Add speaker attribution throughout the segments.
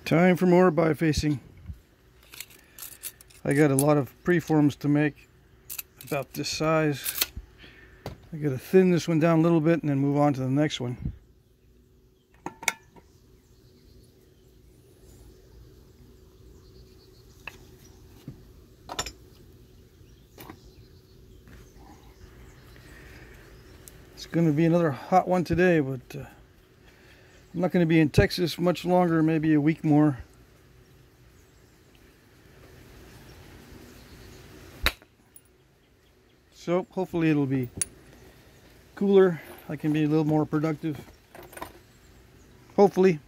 Speaker 1: Time for more bifacing. I got a lot of preforms to make about this size. I gotta thin this one down a little bit and then move on to the next one. It's gonna be another hot one today, but I'm not gonna be in Texas much longer, maybe a week more. So hopefully it'll be cooler. I can be a little more productive. Hopefully.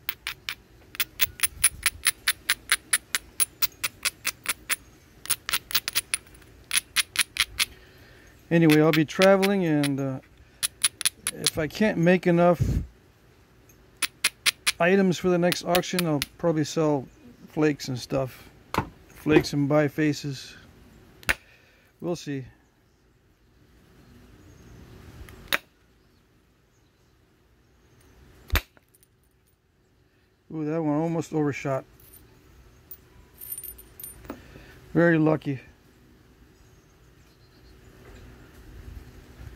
Speaker 1: Anyway, I'll be traveling, and if I can't make enough items for the next auction, I'll probably sell flakes and stuff. Flakes and bifaces. We'll see. Ooh, that one almost overshot. Very lucky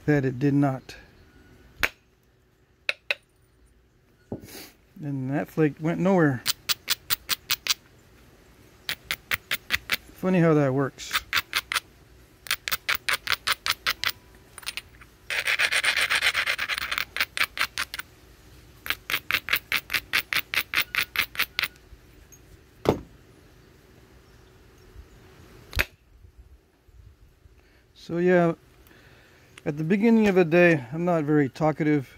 Speaker 1: that it did not. And that flake went nowhere. Funny how that works. So yeah, at the beginning of the day, I'm not very talkative.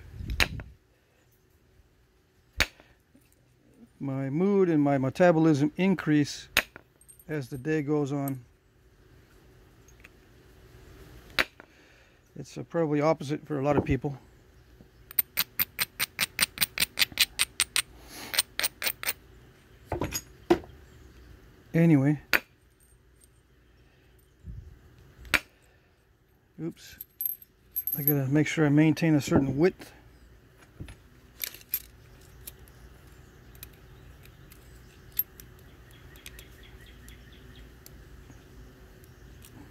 Speaker 1: My mood and my metabolism increase as the day goes on. It's probably opposite for a lot of people. Anyway. Oops. I gotta make sure I maintain a certain width.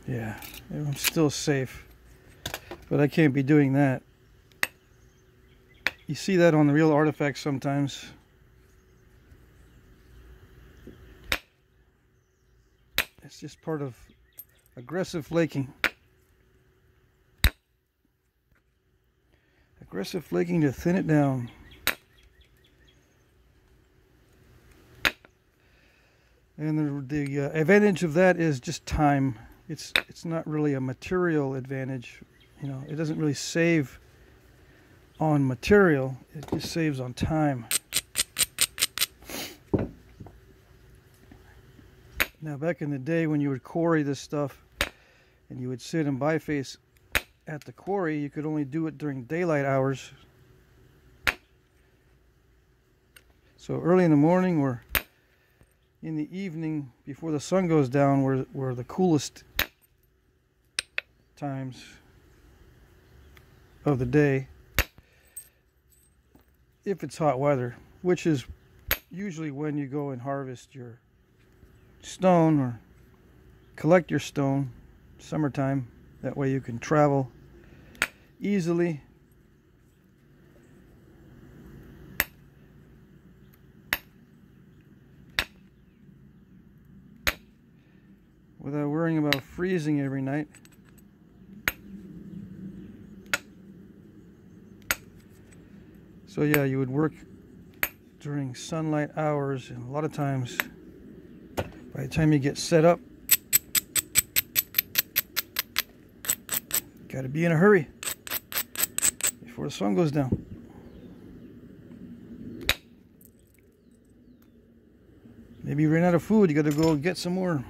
Speaker 1: Yeah, I'm still safe, but I can't be doing that. You see that on the real artifacts sometimes. It's just part of aggressive flaking. Aggressive flaking to thin it down. And the advantage of that is just time. It's not really a material advantage. You know, it doesn't really save on material. It just saves on time. Now, back in the day when you would quarry this stuff and you would sit and biface at the quarry, you could only do it during daylight hours. So early in the morning or in the evening before the sun goes down were the coolest times of the day, if it's hot weather, which is usually when you go and harvest your stone or collect your stone. Summertime, that way you can travel easily. Without worrying about freezing every night. So yeah, you would work during sunlight hours, and a lot of times by the time you get set up, got to be in a hurry before the sun goes down. Maybe you ran out of food, you got to go get some more.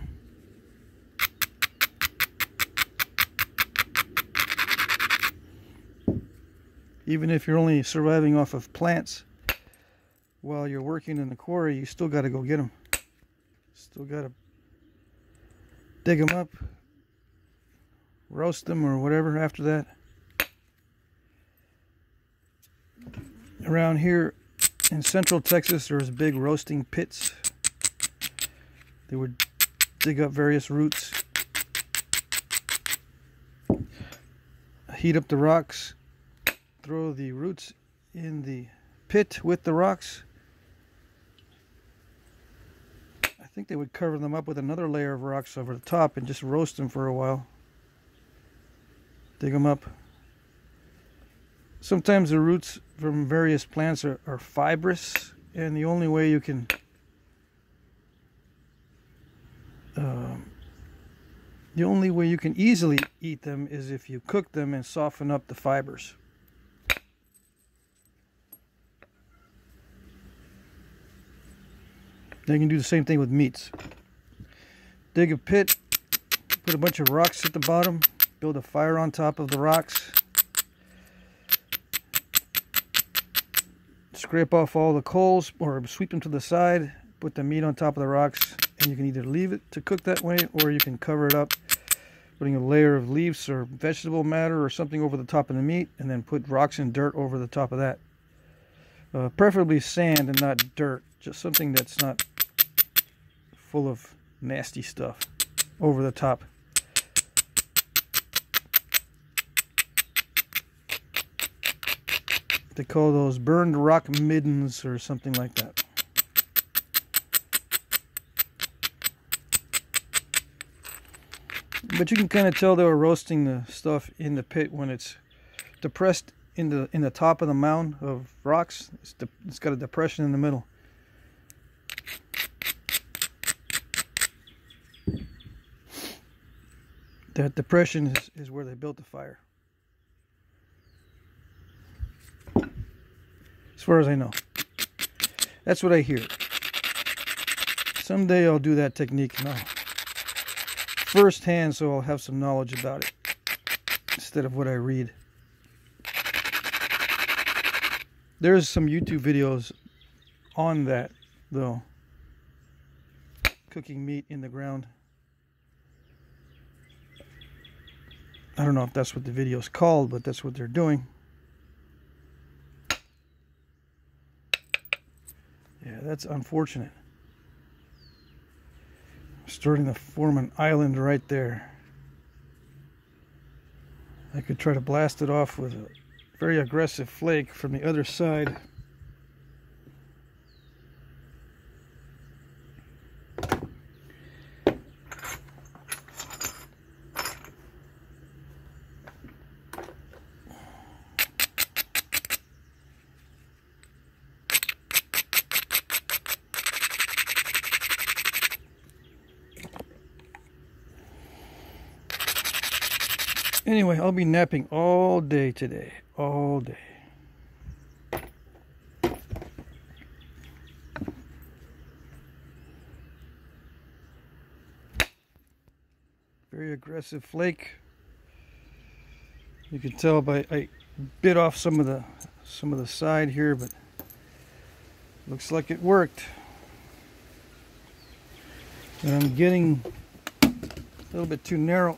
Speaker 1: Even if you're only surviving off of plants while you're working in the quarry, you still got to go get them. Still got to dig them up, roast them or whatever after that. Around here in central Texas, there's big roasting pits They would dig up various roots, heat up the rocks, throw the roots in the pit with the rocks. I think they would cover them up with another layer of rocks over the top and just roast them for a while. Dig them up. Sometimes the roots from various plants are fibrous, and the only way you can easily eat them is if you cook them and soften up the fibers. Then you can do the same thing with meats. Dig a pit, put a bunch of rocks at the bottom, build a fire on top of the rocks, scrape off all the coals or sweep them to the side, put the meat on top of the rocks, and you can either leave it to cook that way or you can cover it up, putting a layer of leaves or vegetable matter or something over the top of the meat, and then put rocks and dirt over the top of that. Preferably sand and not dirt, just something that's not full of nasty stuff over the top. They call those burned rock middens or something like that. But you can kind of tell they were roasting the stuff in the pit when it's depressed in the top of the mound of rocks. It's got a depression in the middle. That depression is where they built the fire. As far as I know. That's what I hear. Someday I'll do that technique now. Firsthand, so I'll have some knowledge about it instead of what I read. There's some YouTube videos on that, though. Cooking meat in the ground. I don't know if that's what the video's called, but that's what they're doing. Yeah, that's unfortunate. Starting to form an island right there. I could try to blast it off with a very aggressive flake from the other side. Anyway, I'll be napping all day today. All day. Very aggressive flake. You can tell by I bit off some of the side here, but looks like it worked. And I'm getting a little bit too narrow.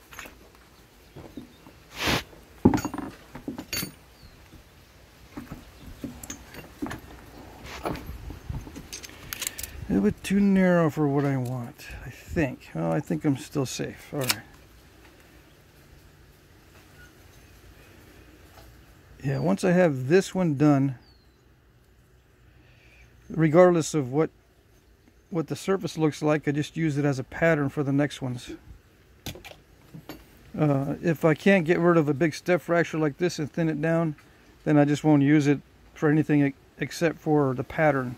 Speaker 1: A little bit too narrow for what I want, I think. Well, I think I'm still safe. All right. Yeah, once I have this one done, regardless of what the surface looks like, I just use it as a pattern for the next ones. If I can't get rid of a big step fracture like this and thin it down, then I just won't use it for anything except for the pattern.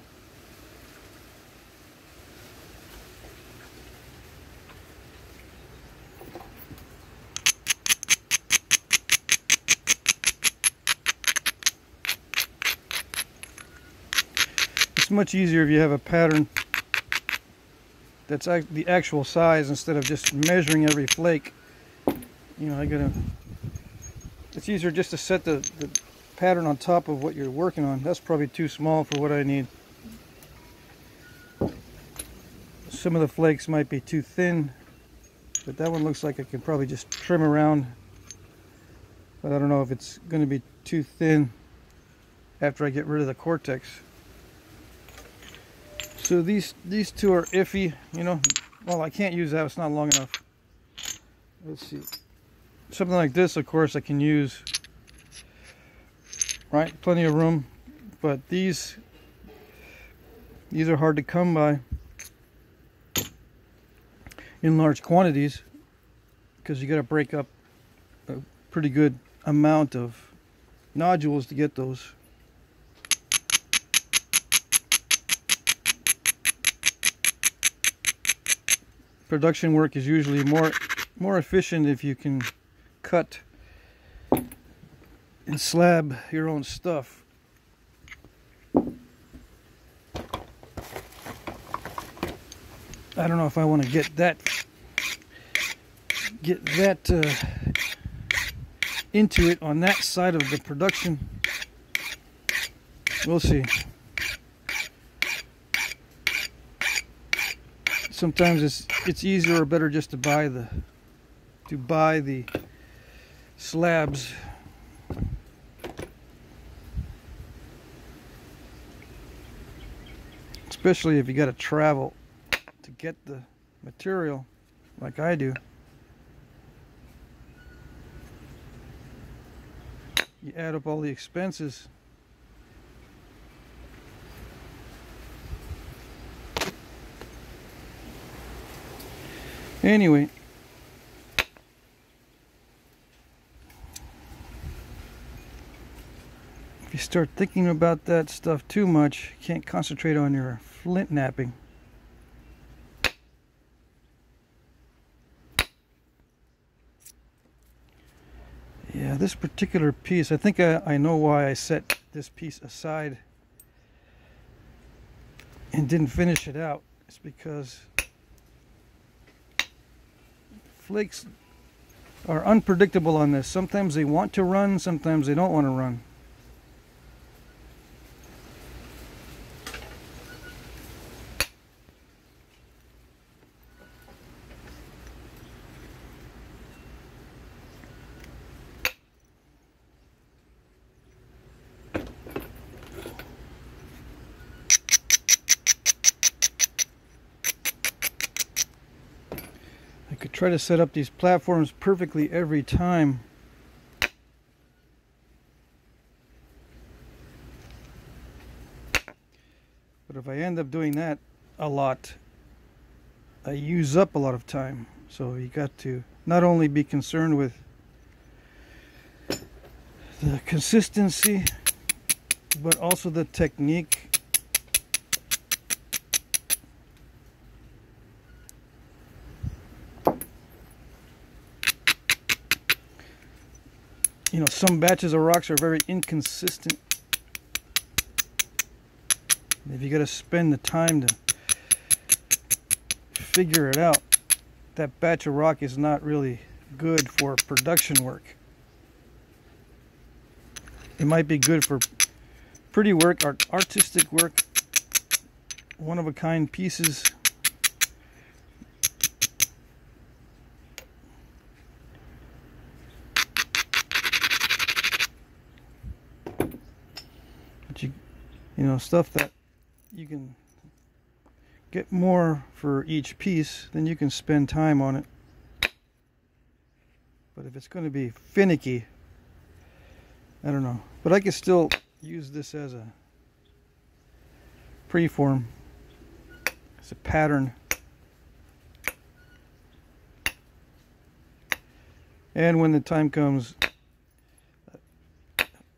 Speaker 1: It's much easier if you have a pattern that's the actual size instead of just measuring every flake. You know, it's easier just to set the pattern on top of what you're working on. That's probably too small for what I need. Some of the flakes might be too thin, but that one looks like I can probably just trim around. But I don't know if it's going to be too thin after I get rid of the cortex. So these two are iffy, you know, Well, I can't use that, it's not long enough. Let's see. Something like this, of course, I can use. Right, plenty of room. But these are hard to come by in large quantities, because you got to break up a pretty good amount of nodules to get those. Production work is usually more efficient if you can cut and slab your own stuff. I don't know if I want to get that into it on that side of the production. We'll see. Sometimes it's easier or better just to buy the slabs. Especially if you got to travel to get the material like I do. You add up all the expenses. Anyway, if you start thinking about that stuff too much, you can't concentrate on your flint knapping. Yeah, this particular piece, I think I know why I set this piece aside and didn't finish it out. It's because flakes are unpredictable on this. Sometimes they want to run, sometimes they don't want to run. I could try to set up these platforms perfectly every time. But if I end up doing that a lot, I use up a lot of time. So you got to not only be concerned with the consistency, but also the technique. You know, some batches of rocks are very inconsistent. If you got to spend the time to figure it out, that batch of rock is not really good for production work. It might be good for pretty work, artistic work, one-of-a-kind pieces. You know, stuff that you can get more for each piece, then you can spend time on it. But if it's going to be finicky, I don't know. But I can still use this as a preform, as a pattern. And when the time comes,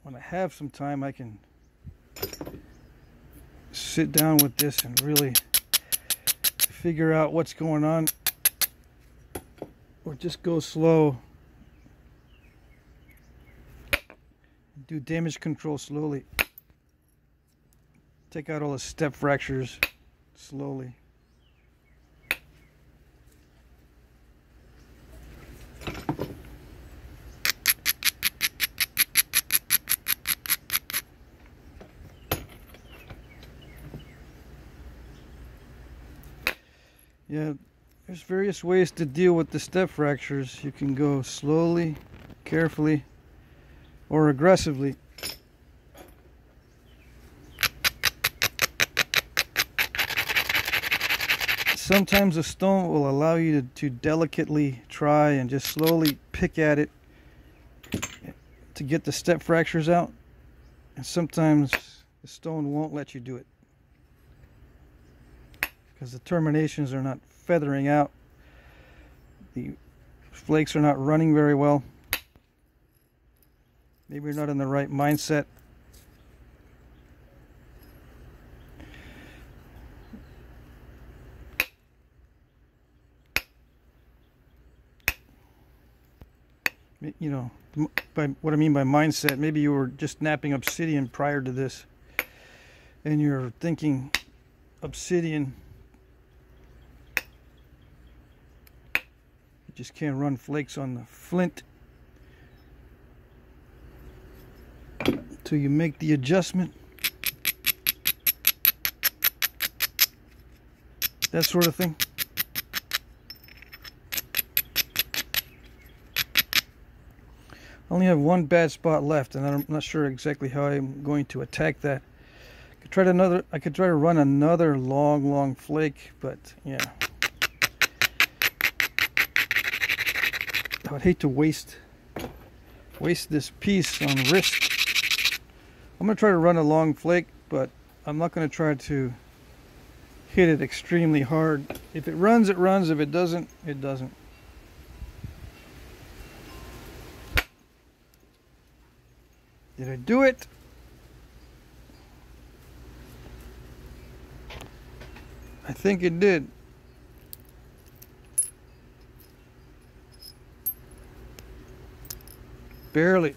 Speaker 1: when I have some time, I can sit down with this and really figure out what's going on, or just go slow, do damage control slowly, take out all the step fractures slowly. Yeah, there's various ways to deal with the step fractures. You can go slowly, carefully, or aggressively. sometimes the stone will allow you to delicately try and just slowly pick at it to get the step fractures out, and sometimes the stone won't let you do it because the terminations are not feathering out, the flakes are not running very well, maybe you're not in the right mindset. You know, by what I mean by mindset, maybe you were just knapping obsidian prior to this and you're thinking obsidian, you just can't run flakes on the flint until you make the adjustment, that sort of thing. I only have one bad spot left, and I'm not sure exactly how I'm going to attack that. I could try to run another long flake, but yeah, I would hate to waste this piece on risk. I'm going to try to run a long flake, but I'm not going to try to hit it extremely hard. If it runs, it runs. If it doesn't, it doesn't. Did I do it? I think it did. Barely.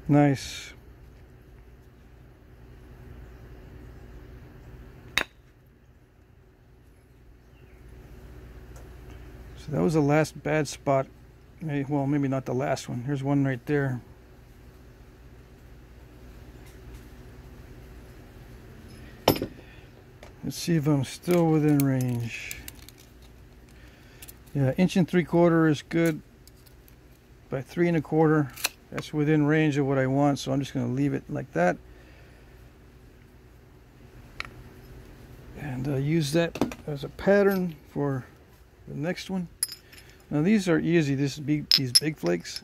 Speaker 1: Nice. So that was the last bad spot. Well, maybe not the last one. Here's one right there. Let's see if I'm still within range. Yeah, 1 3/4 is good. By 3 1/4, that's within range of what I want. So I'm just going to leave it like that, and use that as a pattern for the next one. Now these are easy. These big flakes.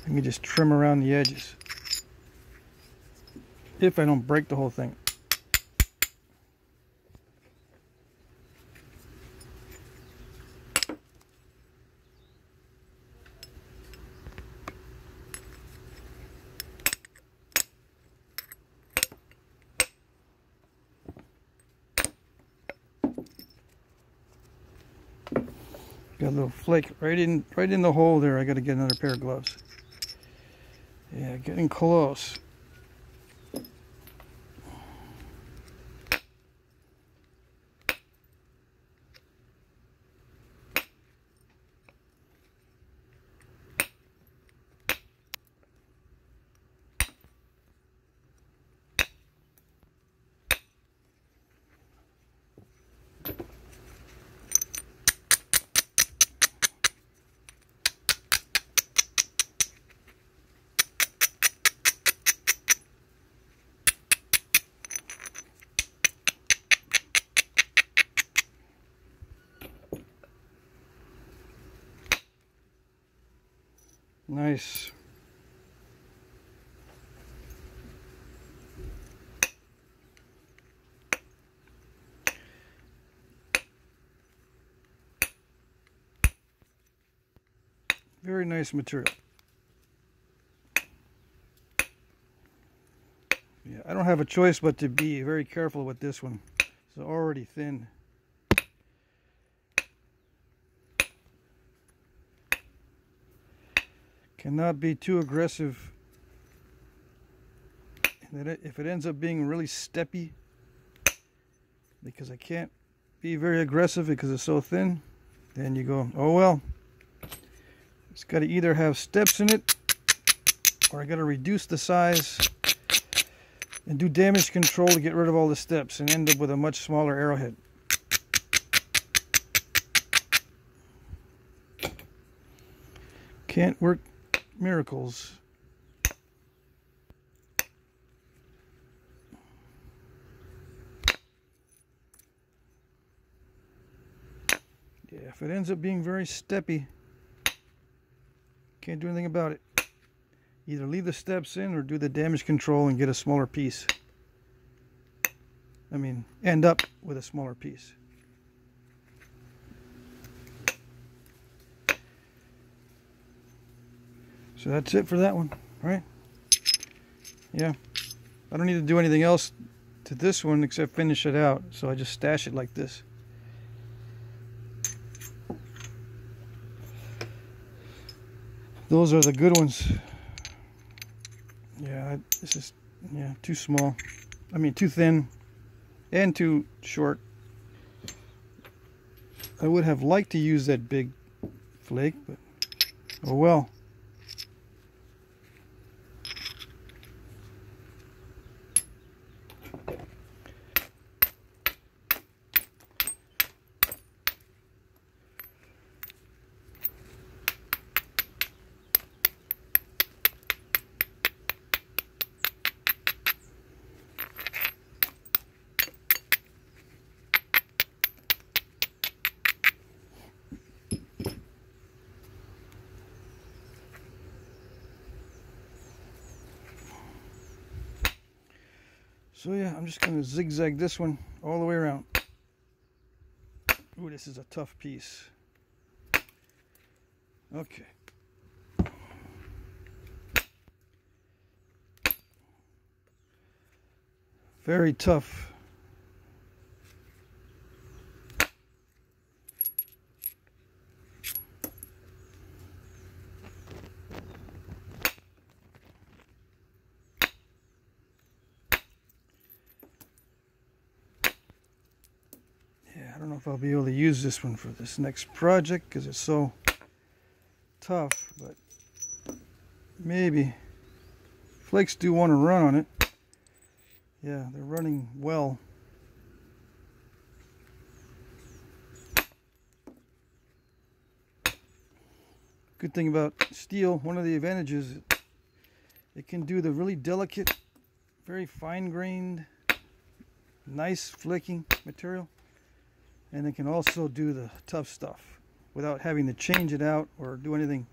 Speaker 1: I can just trim around the edges if I don't break the whole thing. Got a little flake right in the hole there. I got to get another pair of gloves. Yeah, getting close. Nice. Very nice material. Yeah, I don't have a choice but to be very careful with this one. It's already thin. Cannot be too aggressive. If it ends up being really steppy, because I can't be very aggressive because it's so thin, then you go, oh well. It's got to either have steps in it, or I got to reduce the size and do damage control to get rid of all the steps and end up with a much smaller arrowhead. Can't work miracles. Yeah, if it ends up being very steppy, can't do anything about it. Either leave the steps in or do the damage control and get a smaller piece. I mean, end up with a smaller piece. So that's it for that one, right? Yeah. I don't need to do anything else to this one except finish it out. So I just stash it like this. Those are the good ones. Yeah, this is too small. I mean, too thin and too short. I would have liked to use that big flake, but oh well. So yeah, I'm just going to zigzag this one all the way around. Ooh, this is a tough piece. Okay. Very tough. I don't know if I'll be able to use this one for this next project because it's so tough, but maybe. Flakes do want to run on it. Yeah, they're running well. Good thing about steel, one of the advantages, it can do the really delicate, very fine-grained, nice flicking material. And it can also do the tough stuff without having to change it out or do anything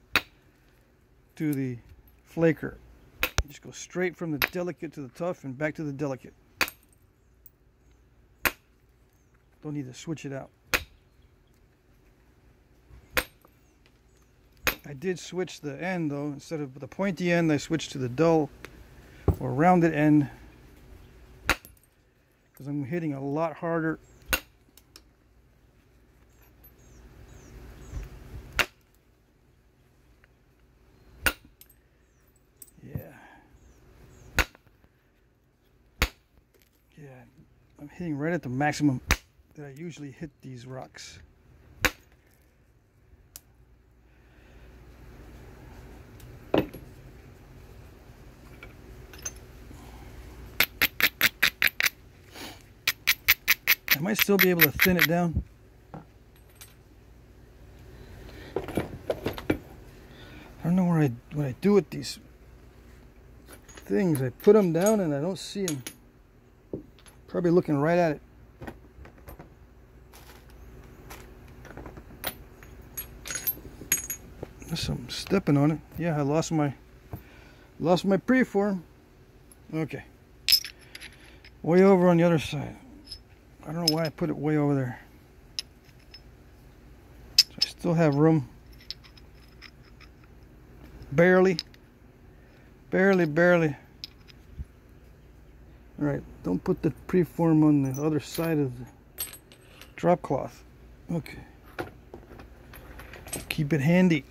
Speaker 1: to the flaker. You just go straight from the delicate to the tough and back to the delicate. Don't need to switch it out. I did switch the end though. Instead of the pointy end, I switched to the dull or rounded end because I'm hitting a lot harder. Yeah, I'm hitting right at the maximum that I usually hit these rocks. I might still be able to thin it down. I don't know what I do with these things. I put them down and I don't see them. Probably looking right at it. There's some stepping on it. Yeah, I lost my preform. Okay. Way over on the other side. I don't know why I put it way over there. So I still have room. Barely. Barely. Alright, don't put the preform on the other side of the drop cloth. Okay. Keep it handy.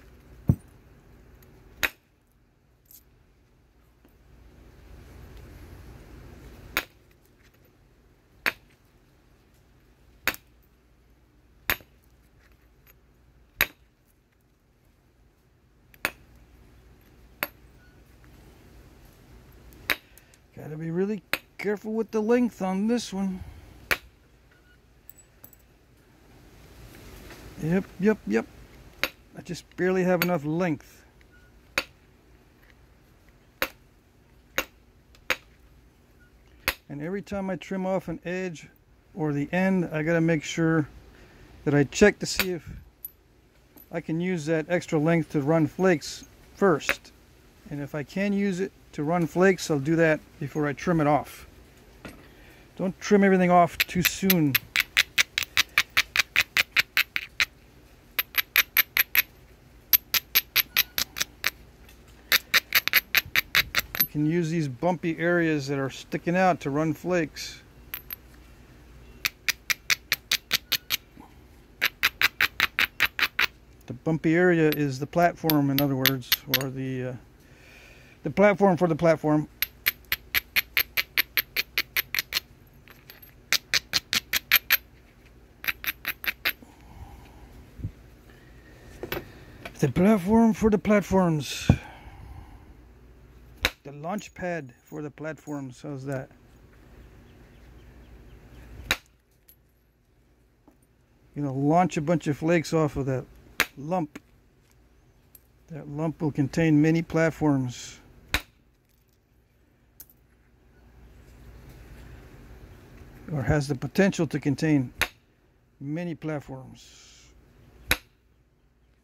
Speaker 1: Gotta be really careful with the length on this one. Yep. I just barely have enough length. And every time I trim off an edge or the end, I gotta make sure that I check to see if I can use that extra length to run flakes first. And if I can use it to run flakes, I'll do that before I trim it off. Don't trim everything off too soon. You can use these bumpy areas that are sticking out to run flakes. The bumpy area is the platform, in other words, or the platform for the platform. The platform for the platforms. The launch pad for the platforms. How's that? You know, launch a bunch of flakes off of that lump. That lump will contain many platforms. Or has the potential to contain many platforms.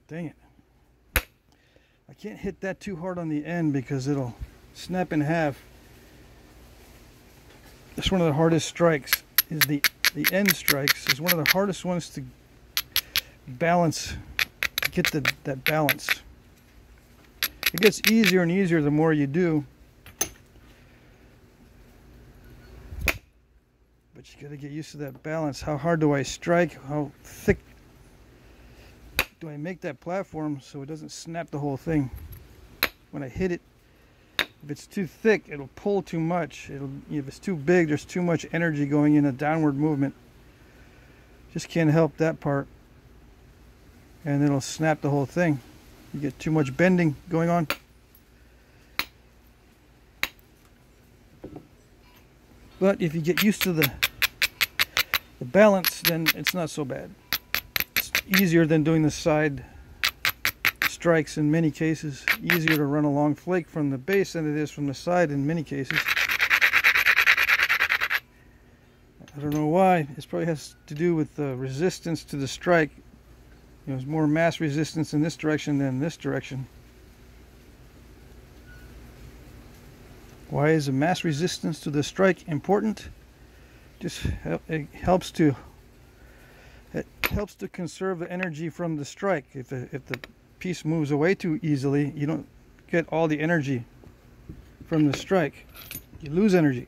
Speaker 1: Dang it. I can't hit that too hard on the end because it'll snap in half. That's one of the hardest strikes. Is the end strikes is one of the hardest ones to balance, to get that balance. It gets easier and easier the more you do. But you gotta get used to that balance. How hard do I strike? How thick do I make that platform so it doesn't snap the whole thing? When I hit it, if it's too thick, it'll pull too much. If it's too big, there's too much energy going in a downward movement. Just can't help that part. And it'll snap the whole thing. You get too much bending going on. But if you get used to the balance, then it's not so bad. It's easier than doing the side strikes in many cases. Easier to run a long flake from the base than it is from the side in many cases. I don't know why. This probably has to do with the resistance to the strike. You know, there's more mass resistance in this direction than this direction. Why is the mass resistance to the strike important? It helps to conserve the energy from the strike. If the piece moves away too easily, you don't get all the energy from the strike. You lose energy.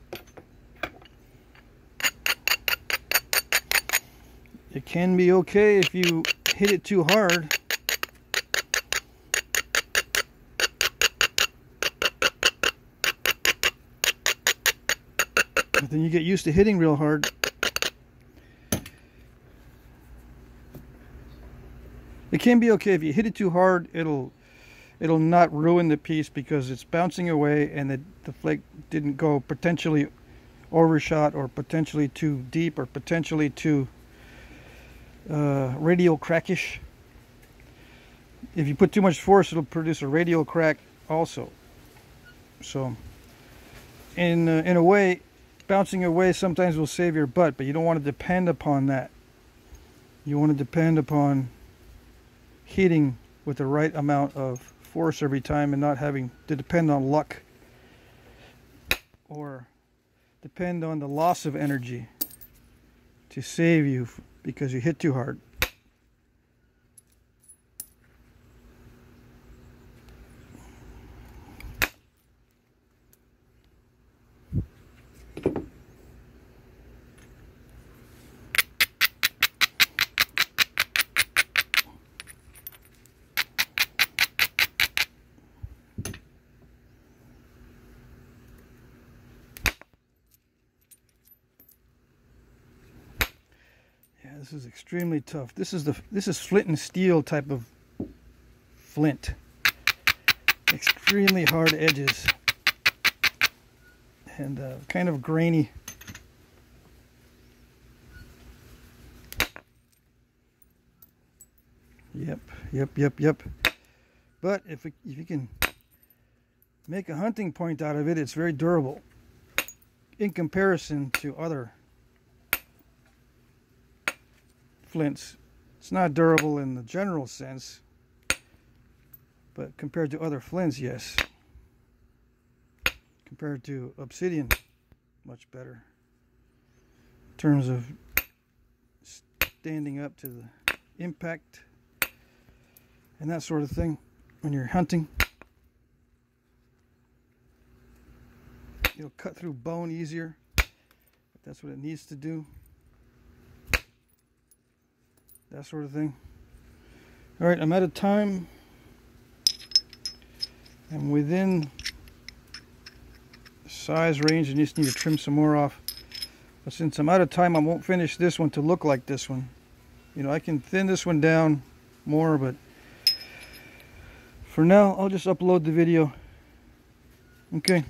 Speaker 1: It can be okay if you hit it too hard. But then you get used to hitting real hard. It can be okay if you hit it too hard. It'll not ruin the piece because it's bouncing away and the flake didn't go potentially overshot or potentially too deep or potentially too radial crackish. If you put too much force, it'll produce a radial crack also. So in a way, bouncing away sometimes will save your butt, but you don't want to depend upon that. You want to depend upon hitting with the right amount of force every time and not having to depend on luck or depend on the loss of energy to save you because you hit too hard. This is extremely tough. This is flint and steel type of flint. Extremely hard edges and kind of grainy. Yep. But if you can make a hunting point out of it, it's very durable in comparison to other flints. It's not durable in the general sense, but compared to other flints, yes. Compared to obsidian, much better in terms of standing up to the impact and that sort of thing when you're hunting. It'll cut through bone easier if that's what it needs to do. That sort of thing. Alright, I'm out of time. I'm within the size range and just need to trim some more off. But since I'm out of time, I won't finish this one to look like this one. You know, I can thin this one down more, but for now, I'll just upload the video. Okay.